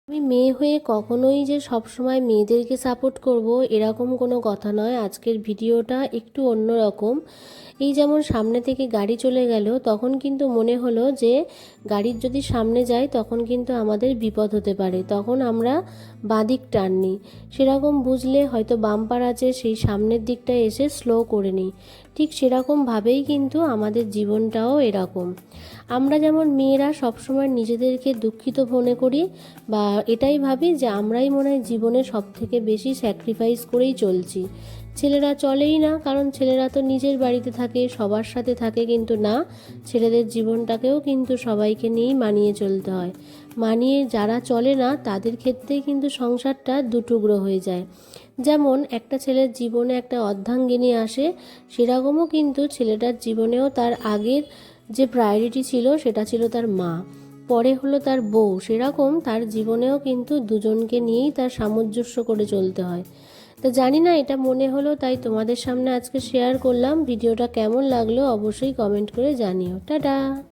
আমি মেয়ে হয়ে কখনোই যে সবসময় মেয়েদেরকে সাপোর্ট করব এরকম কোনো কথা নয়। আজকের ভিডিওটা একটু অন্যরকম। এই যেমন সামনে থেকে গাড়ি চলে গেল, তখন কিন্তু মনে হলো যে গাড়ির যদি সামনে যায় তখন কিন্তু আমাদের বিপদ হতে পারে, তখন আমরা বাঁদিক টান নিই। সেরকম বুঝলে হয়তো বাম্পার আছে, সেই সামনের দিকটা এসে স্লো করে নিই। ঠিক সেরকমভাবেই কিন্তু আমাদের জীবনটাও এরকম। আমরা যেমন মেয়েরা সবসময় নিজেদেরকে দুঃখিত মনে করি বা এটাই ভাবি যে আমরাই মনে হয় জীবনে সব থেকে বেশি স্যাক্রিফাইস করেই চলছি। ছেলেরা চলেই না, কারণ ছেলেরা তো নিজের বাড়িতে থাকে, সবার সাথে থাকে, কিন্তু না, ছেলেদের জীবনটাকেও কিন্তু সবাইকে নিয়েই মানিয়ে চলতে হয়। মানিয়ে যারা চলে না তাদের ক্ষেত্রেই কিন্তু সংসারটা দুটুকরো হয়ে যায়। যেমন একটা ছেলের জীবনে একটা অর্ধাঙ্গিনী আসে, সেরকমও কিন্তু ছেলেটার জীবনেও তার আগের যে প্রায়োরিটি ছিল সেটা ছিল তার মা, পরে হলো তার বউ। সেরকম তার জীবনেও কিন্তু দুজনকে নিয়েই তার সামঞ্জস্য করে চলতে হয়। তো জানি না, এটা মনে হলো তাই তোমাদের সামনে আজকে শেয়ার করলাম। ভিডিওটা কেমন লাগলো অবশ্যই কমেন্ট করে জানিও। টাটা।